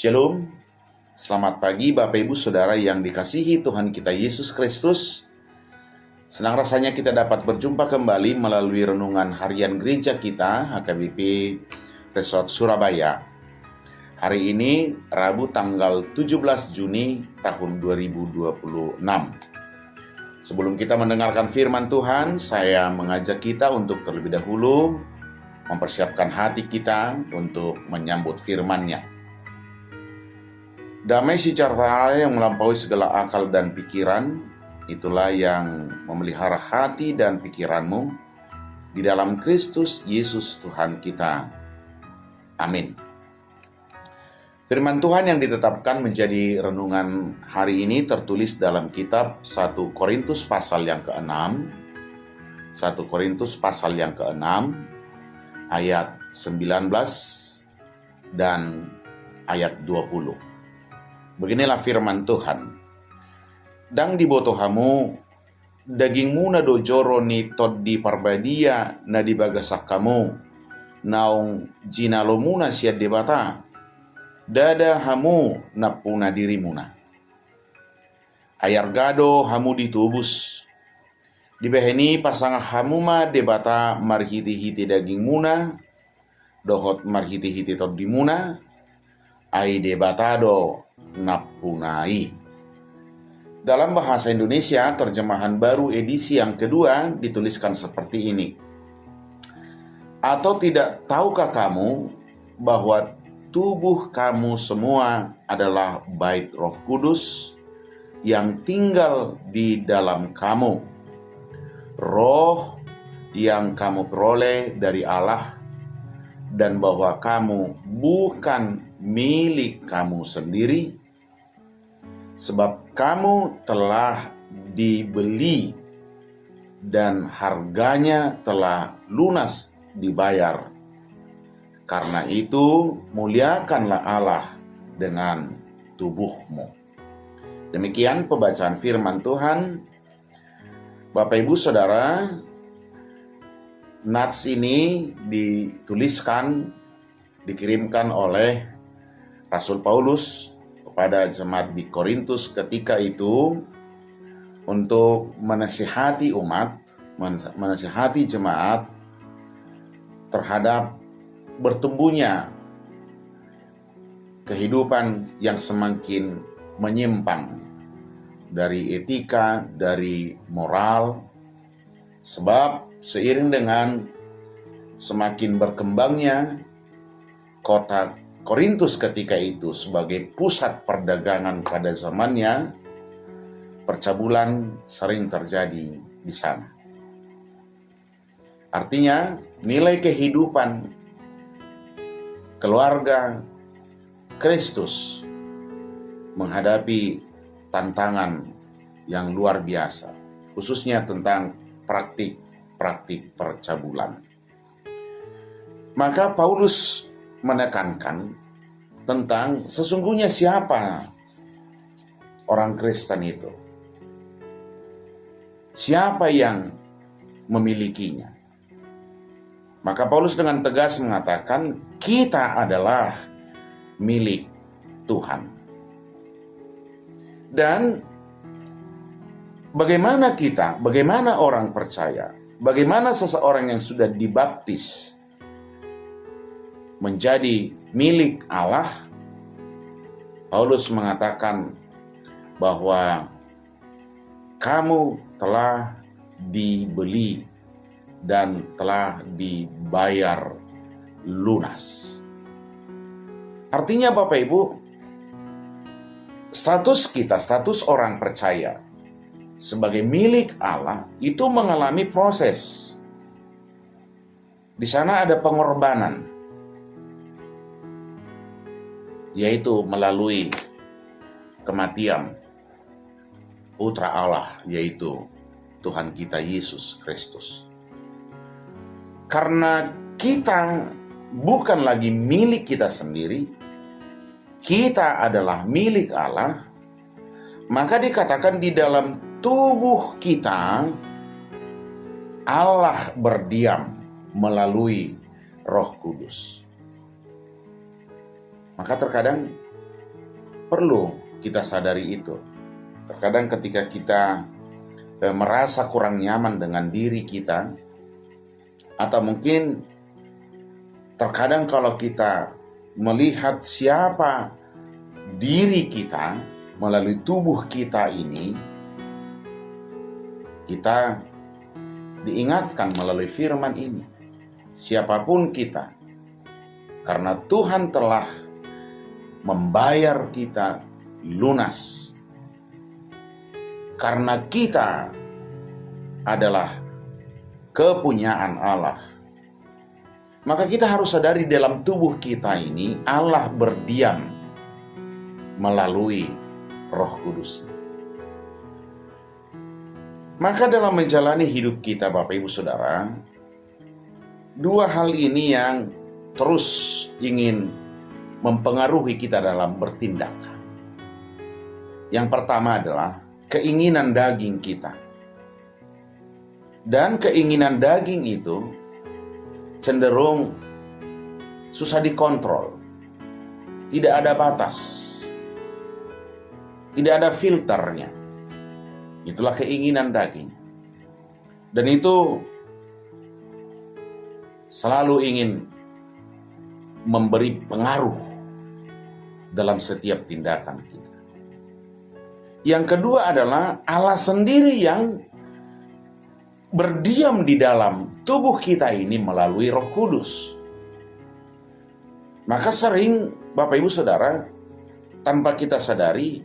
Shalom, selamat pagi Bapak Ibu Saudara yang dikasihi Tuhan kita Yesus Kristus. Senang rasanya kita dapat berjumpa kembali melalui renungan harian gereja kita HKBP Resort Surabaya. Hari ini Rabu tanggal 17 Juni tahun 2026. Sebelum kita mendengarkan firman Tuhan, saya mengajak kita untuk terlebih dahulu mempersiapkan hati kita untuk menyambut firman-Nya. Damai sejahtera yang melampaui segala akal dan pikiran, itulah yang memelihara hati dan pikiranmu di dalam Kristus Yesus Tuhan kita. Amin. Firman Tuhan yang ditetapkan menjadi renungan hari ini tertulis dalam kitab 1 Korintus pasal yang ke-6. 1 Korintus pasal yang ke-6 ayat 19 dan ayat 20. Beginilah firman Tuhan. Dang di botohamu, dagingmu na dojoro ni tod di parbadia na di bagasak kamu, naong jinalomu na siya debata, dada hamu na puna dirimu na. Ayar gado hamu ditubus, dibeheni pasang hamu ma debata marhiti-hiti dagingmu na, dohot marhiti-hiti tod di muna, ai debatado napunai. Dalam bahasa Indonesia, terjemahan baru edisi yang kedua dituliskan seperti ini. Atau tidak tahukah kamu bahwa tubuh kamu semua adalah bait Roh Kudus yang tinggal di dalam kamu, Roh yang kamu peroleh dari Allah, dan bahwa kamu bukan milik kamu sendiri, sebab kamu telah dibeli dan harganya telah lunas dibayar. Karena itu muliakanlah Allah dengan tubuhmu. Demikian pembacaan firman Tuhan. Bapak Ibu Saudara, nats ini dikirimkan oleh Rasul Paulus kepada jemaat di Korintus ketika itu untuk menasihati umat, menasihati jemaat terhadap bertumbuhnya kehidupan yang semakin menyimpang dari etika, dari moral, sebab seiring dengan semakin berkembangnya kota Korintus ketika itu sebagai pusat perdagangan pada zamannya, percabulan sering terjadi di sana. Artinya, nilai kehidupan keluarga Kristus menghadapi tantangan yang luar biasa, khususnya tentang praktik percabulan. Maka Paulus menekankan tentang sesungguhnya siapa orang Kristen itu. Siapa yang memilikinya. Maka Paulus dengan tegas mengatakan kita adalah milik Tuhan. Dan bagaimana orang percaya, bagaimana seseorang yang sudah dibaptis menjadi milik Allah, Paulus mengatakan bahwa kamu telah dibeli dan telah dibayar lunas. Artinya Bapak Ibu, status orang percaya sebagai milik Allah itu mengalami proses. Di sana ada pengorbanan, yaitu melalui kematian Putra Allah, yaitu Tuhan kita Yesus Kristus. Karena kita bukan lagi milik kita sendiri, kita adalah milik Allah, maka dikatakan di dalam tubuh kita Allah berdiam melalui Roh Kudus. Maka terkadang perlu kita sadari itu. Terkadang ketika kita merasa kurang nyaman dengan diri kita, atau mungkin terkadang kalau kita melihat siapa diri kita melalui tubuh kita ini, kita diingatkan melalui firman ini, siapapun kita, karena Tuhan telah membayar kita lunas. Karena kita adalah kepunyaan Allah, maka kita harus sadari dalam tubuh kita ini Allah berdiam melalui Roh Kudus. Maka dalam menjalani hidup kita, Bapak Ibu Saudara, dua hal ini yang terus ingin mempengaruhi kita dalam bertindak. Yang pertama adalah keinginan daging kita. Dan keinginan daging itu cenderung susah dikontrol. Tidak ada batas. Tidak ada filternya. Itulah keinginan daging. Dan itu selalu ingin memberi pengaruh dalam setiap tindakan kita. Yang kedua adalah Allah sendiri yang berdiam di dalam tubuh kita ini melalui Roh Kudus. Maka sering Bapak Ibu Saudara, tanpa kita sadari,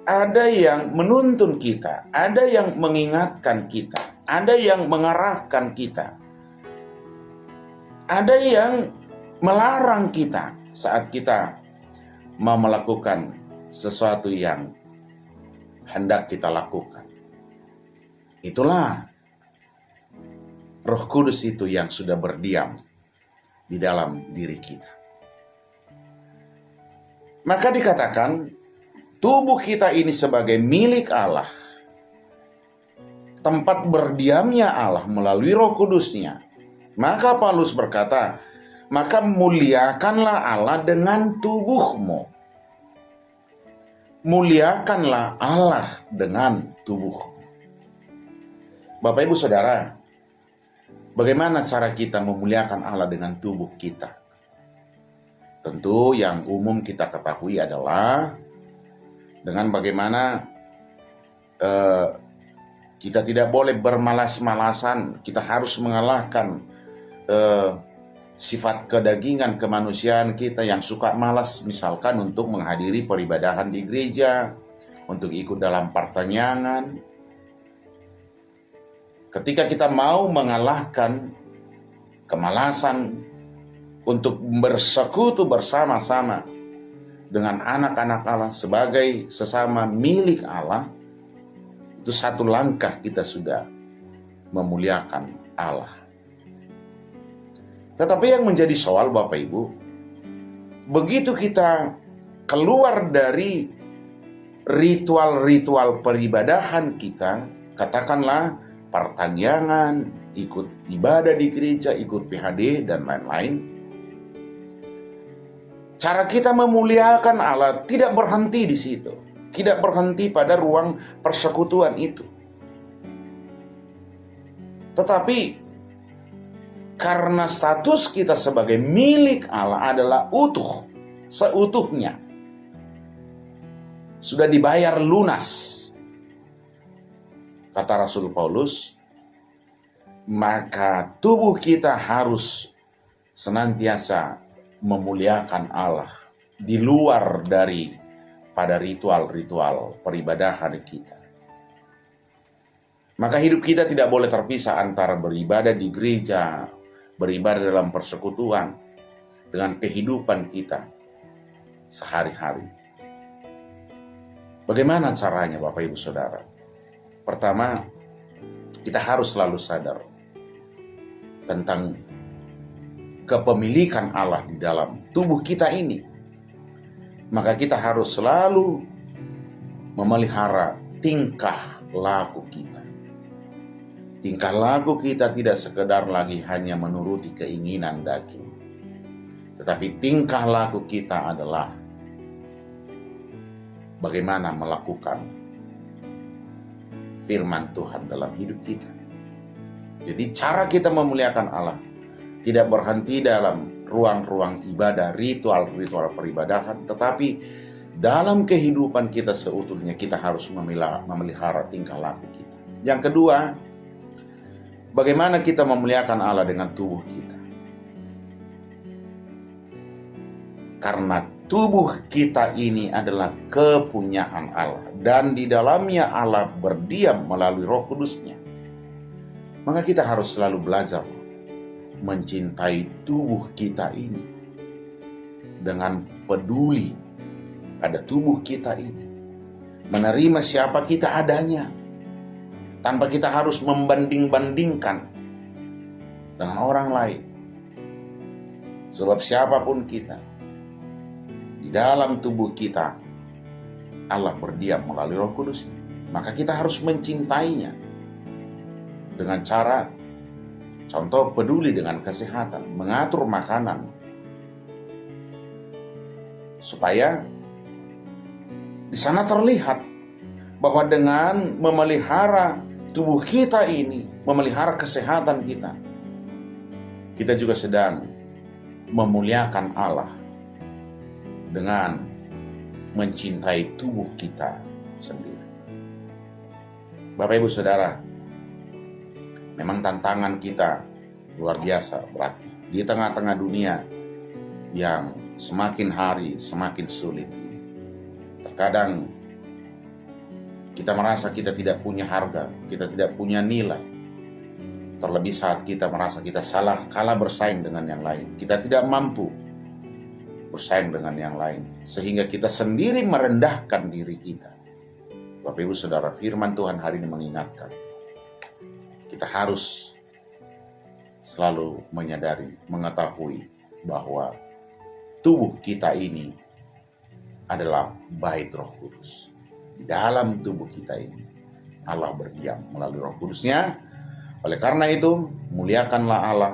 ada yang menuntun kita, ada yang mengingatkan kita, ada yang mengarahkan kita, ada yang melarang kita saat kita mau melakukan sesuatu yang hendak kita lakukan. Itulah Roh Kudus itu yang sudah berdiam di dalam diri kita. Maka dikatakan tubuh kita ini sebagai milik Allah, tempat berdiamnya Allah melalui Roh Kudusnya. Maka Paulus berkata, maka muliakanlah Allah dengan tubuhmu. Muliakanlah Allah dengan tubuhmu. Bapak Ibu Saudara, bagaimana cara kita memuliakan Allah dengan tubuh kita? Tentu yang umum kita ketahui adalah dengan bagaimana kita tidak boleh bermalas-malasan. Kita harus mengalahkan sifat kedagingan kemanusiaan kita yang suka malas, misalkan untuk menghadiri peribadahan di gereja, untuk ikut dalam pertanyaan. Ketika kita mau mengalahkan kemalasan untuk bersekutu bersama-sama dengan anak-anak Allah sebagai sesama milik Allah, itu satu langkah kita sudah memuliakan Allah. Tetapi yang menjadi soal Bapak Ibu, begitu kita keluar dari ritual-ritual peribadahan kita, katakanlah pertanyaan, ikut ibadah di gereja, ikut PHD, dan lain-lain, cara kita memuliakan Allah tidak berhenti di situ, tidak berhenti pada ruang persekutuan itu. Tetapi karena status kita sebagai milik Allah adalah utuh, seutuhnya, sudah dibayar lunas, kata Rasul Paulus, maka tubuh kita harus senantiasa memuliakan Allah di luar dari pada ritual-ritual peribadahan kita. Maka hidup kita tidak boleh terpisah antara beribadah di gereja, beribadah dalam persekutuan, dengan kehidupan kita sehari-hari. Bagaimana caranya Bapak Ibu Saudara? Pertama, kita harus selalu sadar tentang kepemilikan Allah di dalam tubuh kita ini. Maka kita harus selalu memelihara tingkah laku kita. Tingkah laku kita tidak sekedar lagi hanya menuruti keinginan daging, tetapi tingkah laku kita adalah bagaimana melakukan firman Tuhan dalam hidup kita. Jadi cara kita memuliakan Allah tidak berhenti dalam ruang-ruang ibadah, ritual-ritual peribadahan, tetapi dalam kehidupan kita seutuhnya kita harus memelihara tingkah laku kita. Yang kedua, bagaimana kita memuliakan Allah dengan tubuh kita. Karena tubuh kita ini adalah kepunyaan Allah, dan di dalamnya Allah berdiam melalui Roh Kudus-Nya. Maka kita harus selalu belajar mencintai tubuh kita ini dengan peduli pada tubuh kita ini, menerima siapa kita adanya tanpa kita harus membanding-bandingkan dengan orang lain. Sebab siapapun kita, di dalam tubuh kita Allah berdiam melalui Roh Kudus. Maka kita harus mencintainya dengan cara, contoh, peduli dengan kesehatan, mengatur makanan, supaya di sana terlihat bahwa dengan memelihara tubuh kita ini, memelihara kesehatan kita, kita juga sedang memuliakan Allah dengan mencintai tubuh kita sendiri. Bapak Ibu Saudara, memang tantangan kita luar biasa berat di tengah-tengah dunia yang semakin hari semakin sulit ini. Terkadang kita merasa kita tidak punya harga, kita tidak punya nilai. Terlebih saat kita merasa kita kalah bersaing dengan yang lain. Kita tidak mampu bersaing dengan yang lain, sehingga kita sendiri merendahkan diri kita. Bapak Ibu Saudara, firman Tuhan hari ini mengingatkan kita harus selalu menyadari, mengetahui bahwa tubuh kita ini adalah bait Roh Kudus. Di dalam tubuh kita ini Allah berdiam melalui Roh Kudus-Nya. Oleh karena itu, muliakanlah Allah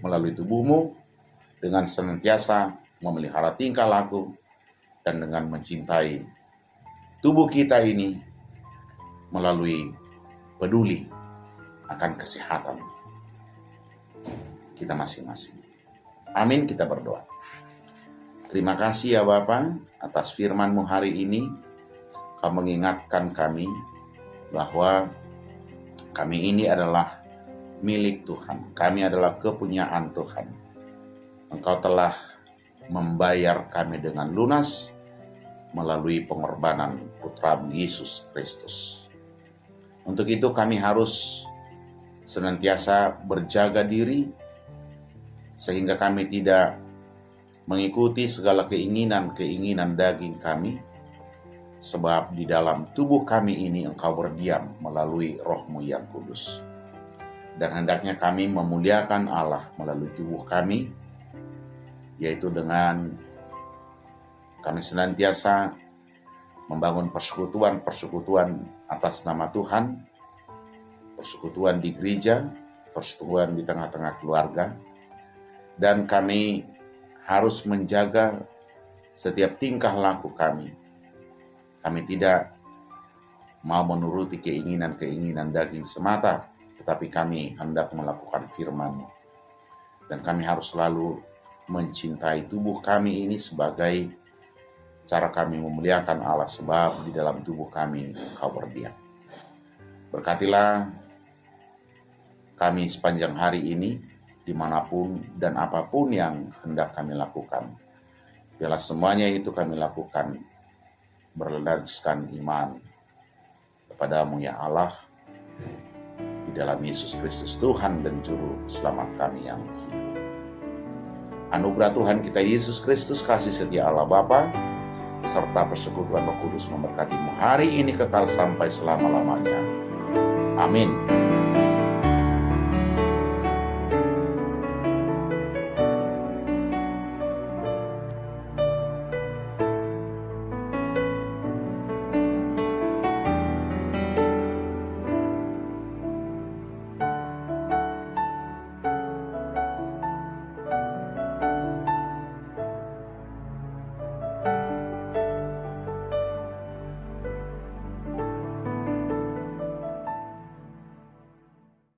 melalui tubuhmu dengan senantiasa memelihara tingkah laku dan dengan mencintai tubuh kita ini melalui peduli akan kesehatan kita masing-masing. Amin, kita berdoa. Terima kasih ya Bapa atas firman-Mu hari ini. Kau mengingatkan kami bahwa kami ini adalah milik Tuhan. Kami adalah kepunyaan Tuhan. Engkau telah membayar kami dengan lunas melalui pengorbanan Putra-Mu Yesus Kristus. Untuk itu kami harus senantiasa berjaga diri sehingga kami tidak mengikuti segala keinginan daging kami, sebab di dalam tubuh kami ini Engkau berdiam melalui Roh-Mu yang kudus. Dan hendaknya kami memuliakan Allah melalui tubuh kami, yaitu dengan kami senantiasa membangun persekutuan atas nama Tuhan, persekutuan di gereja, persekutuan di tengah-tengah keluarga, dan kami harus menjaga setiap tingkah laku kami. Kami tidak mau menuruti keinginan daging semata, tetapi kami hendak melakukan firman-Mu. Dan kami harus selalu mencintai tubuh kami ini sebagai cara kami memuliakan Allah, sebab di dalam tubuh kami Engkau berdiam. Berkatilah kami sepanjang hari ini, dimanapun dan apapun yang hendak kami lakukan. Biarlah semuanya itu kami lakukan berlandaskan iman kepadamu ya Allah, di dalam Yesus Kristus Tuhan dan Juru Selamat kami yang hidup. Anugerah Tuhan kita Yesus Kristus, kasih setia Allah Bapa, serta persekutuan Roh Kudus memberkatimu hari ini kekal sampai selama-lamanya. Amin.